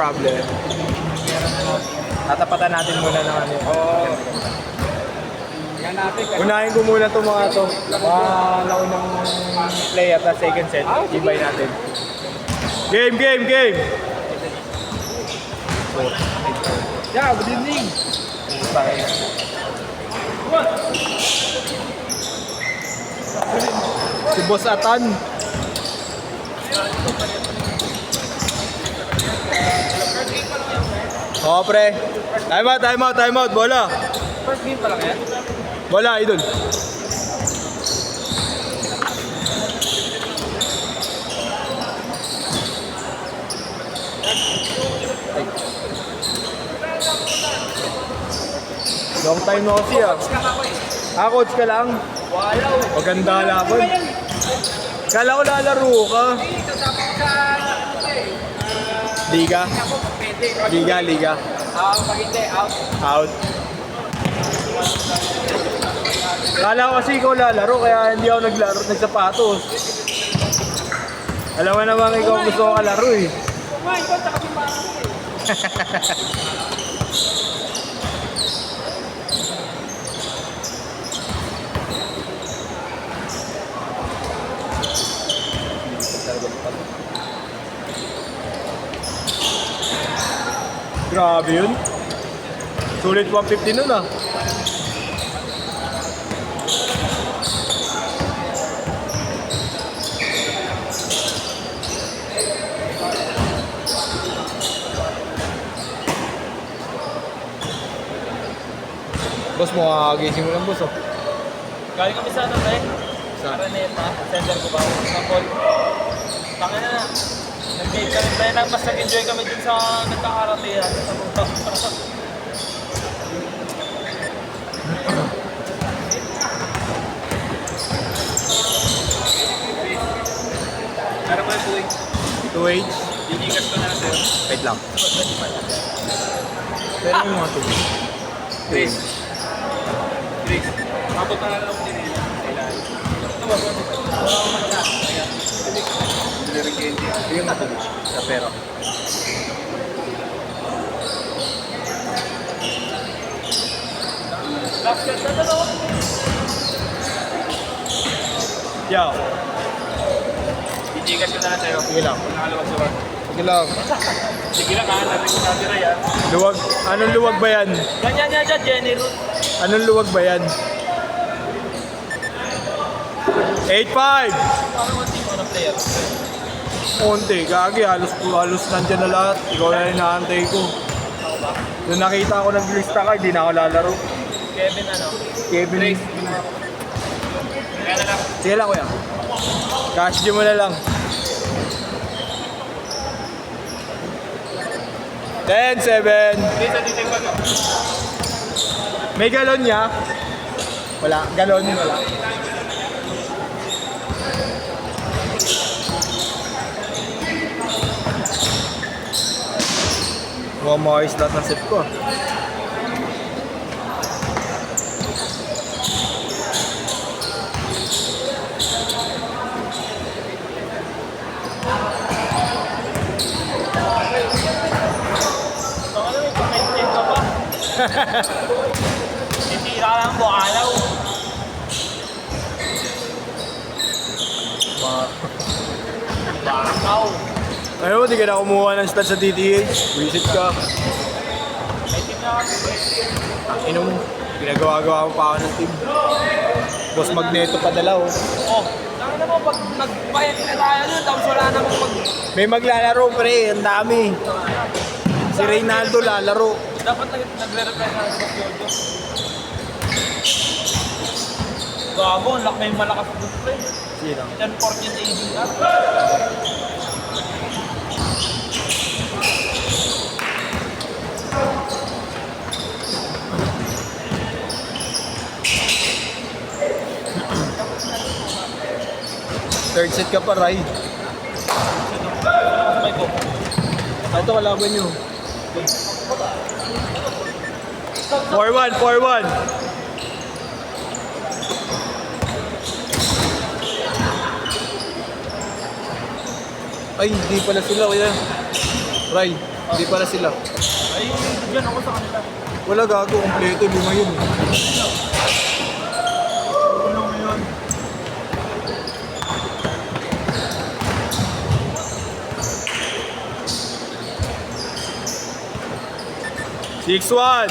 problem. Tatapatan natin muna ng ano. Oo. Yan natin. Unahin ko muna itong mga to. Mga naunang play at second set. Ibay natin. Game, game, game! Yeah, good evening. Si Boss Atan. Oo, pre. Time out, time out, time out. Bola. First game pa lang yan? Bola, idol. Long time no see ah. Coach ka lang. Walaw. Maganda laban. Kala ko lalaro ka. Liga? Liga, liga. Pag hindi, out. Out. Kala ko kasi ikaw lalaro kaya hindi ako naglaro, nagsapatos. Alam mo naman ikaw gusto ko kalaro eh. Kumain ko, tsaka simbahan ko eh. Grabe yun. Sulit 150 nun ah. Boss, makakagising mo lang boss oh. Galing kami sa ano tayo? Sa Araneta. Center ko ba? Sa Paul. Tangin na. Nag-game kami tayo lang. Mas nag-enjoy kami dun sa nagkakaratihan. Sa buta. Pero ko yung tuwing. 2H. Dinigas ko na lang sa'yo. Wait lang. Pero yung mga 2H. Chris. Chris. Mabot na lang ako din eh. Kailangan. Ito ba? Wala akong maganda. Hindi rin kayo. Yung mga 2H. Sa pera. Last shot na dalawa. Yo. Dinigas ko na lang sa'yo. Sige lang. Nakalawag sa wag. Sige lang. Sige lang ha. Narinig ko natira yan. Luwag. Anong luwag ba yan? Ganyan yan dyan, Jenny Root. Anong luwag ba yan? 8-5! Parang one team on a player. Konti, gagi, halos nandyan na lahat. Ikaw na inaantay ko. Ako ba? Nung nakita ko naglista ka, hindi na ako lalaro. Kevin ano? Kevin. Grace. Kaya na lang. Sige lang kuya. Cash dyan mo na lang. 10-7. Grace, at dito yung May galon niya? Wala. Galon? Wala. Mukhang maayos lahat ng set ko. Baka naman, pag-maintain ka pa. Titira ka lang bukalaw. Bakaw. Ano, di ka na kumuha ng stats sa DTH. Visit ka. May team na kami. Inom, ginagawa-gawa mo pa ako ng team. Boss Magneto padala oh. Oh, saan naman pag nagbayad na tayo nun, tapos wala namang May maglalaro pre, ang dami. Si Reynaldo lalaro. Dapat nagre-represent na sa Jojo. Gago, ang laki yung malakas na pre. Sino? 10-4 yun sa easing up. Third set ka pa, Ray. May go. Ito kalaban nyo. 4-1, 4-1. Ay, hindi pala sila, kuya. Ray. Hindi pala sila. Ay, dyan ako sa kanila. Wala gago, kompleto, 5 yun. Ano mo yun? Six one.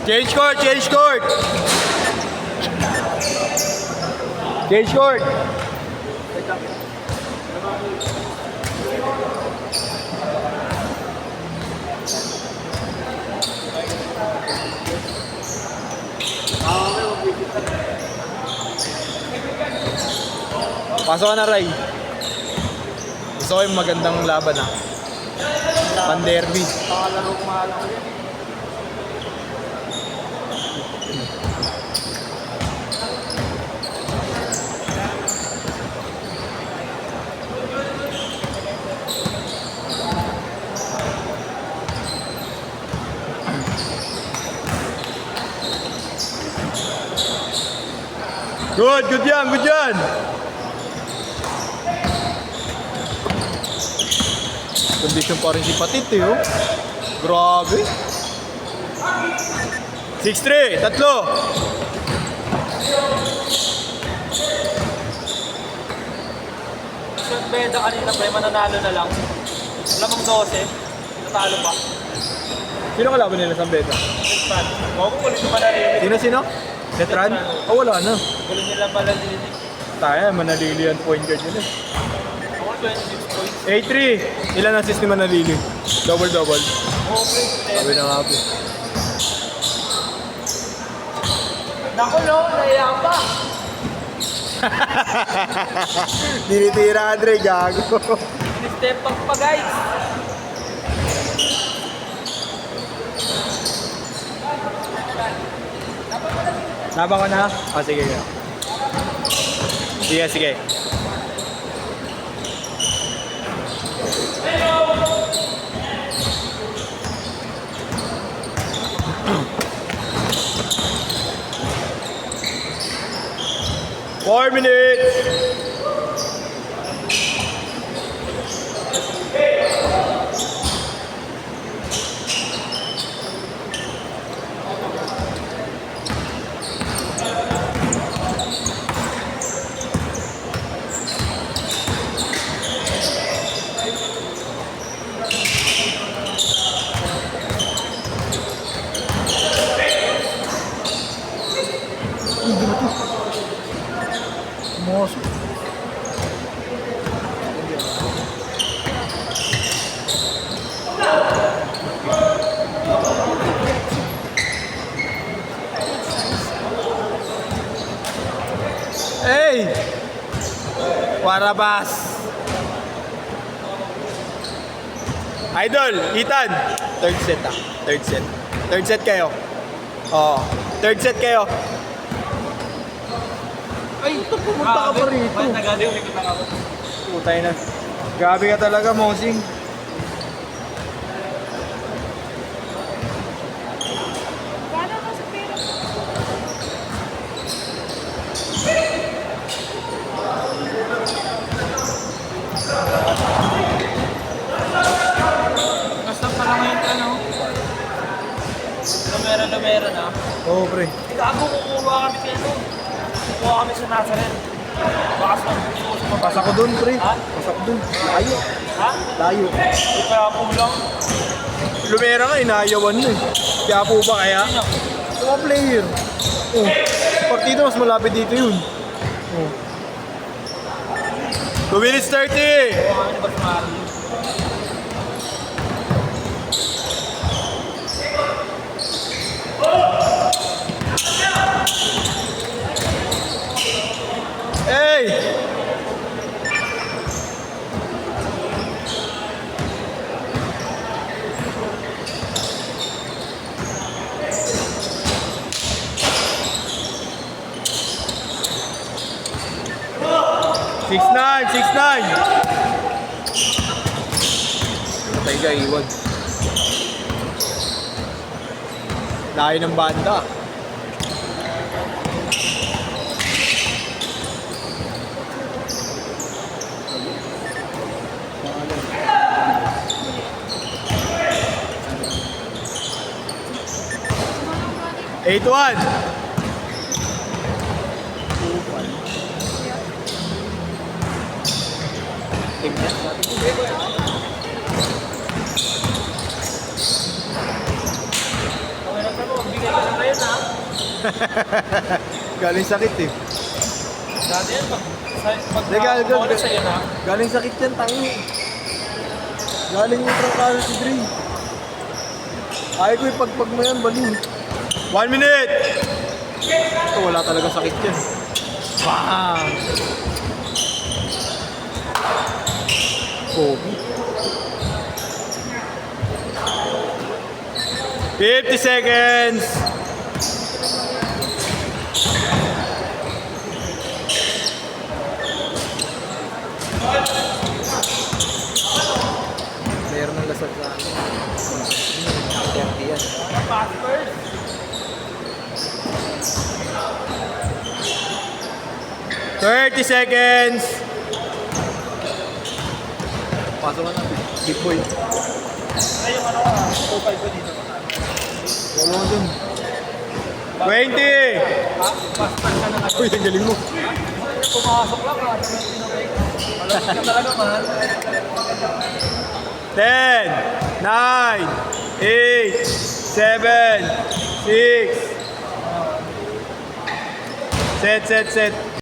Change court, change court. Change court. Pasok ka na, Ray. Gusto ko yung magandang laban, ha. Pan-derby. Pakalaro ko mahal ako yan. Good yan, good yan. Condition pa rin si Patit, eh, oh. Grabe. 6-3, tatlo. Yung beda kanina pre, mananalo na lang. Lamang 12, natalo pa. Sino kalaban nila sa beta? Netran. Huwag ko ulit manalili. Sino? Netran? Oh, wala na. Ulit nila manalili. Tayo, manalili yan point guard nila. Ako 26 points. 8-3. Ilan assist ni Manalili? Double-double. Okay, Sabi na nga po. Naku no, naiya pa. Dinitira Andre, gago. Step back pa guys. Naba ko na? Oh, sige. Sige, sige. Four minutes. Moço. Hey! Warabas! Idol, Ethan! Third set ah. Third set. Third set kayo. Oo. Third set kayo. Ay, ito pumunta ka pa rito. Bakit nagadiwin ko na ako? Putay na. Grabe ka talaga, Mosing. Basta pala ngayon ka, no? Lumera na. Oo, pre. Gago, kukuha kami kayo. Kukuha kami sa Nazareth. Bakas lang. Pasak ko dun, pre. Ha? Pasak ko dun. Layo. Ha? Layo. Hindi kaya po lang. Lumera nga, inayawan na eh. Kaya po ba kaya? Mga player. Oh. Partido, mas malapit dito yun. Oh. 2 minutes 30! Kukuha kami ni Boss Mario. 6'9", 6'9". Patay ka, iwan. Layo ng banda. Eight one. Okay lang mo, bigay ka na ngayon ha. Galing sakit eh. Dati yan, pag Legal, kumawala sa'yo na. Galing sakit yan, tangi. Galing yung trangkasa si Dre. Ayaw ko ipagpag mo yan, baliw. 1 minute! Ito, wala talaga sakit yan. Bang! Kobe. 50 seconds! Meron ng lasag sa ano. Yan. Pass first. $30 seconds! Pasok ka na. Big boy. Ay, yung ano, 2-5 ko dito. Wala mo dun. 20! Ha? Pass ka na nga. Uy, ang galing mo. Pumasok lang ha. Alam ka talaga man. 10, 9, 8, 7, 6. Set.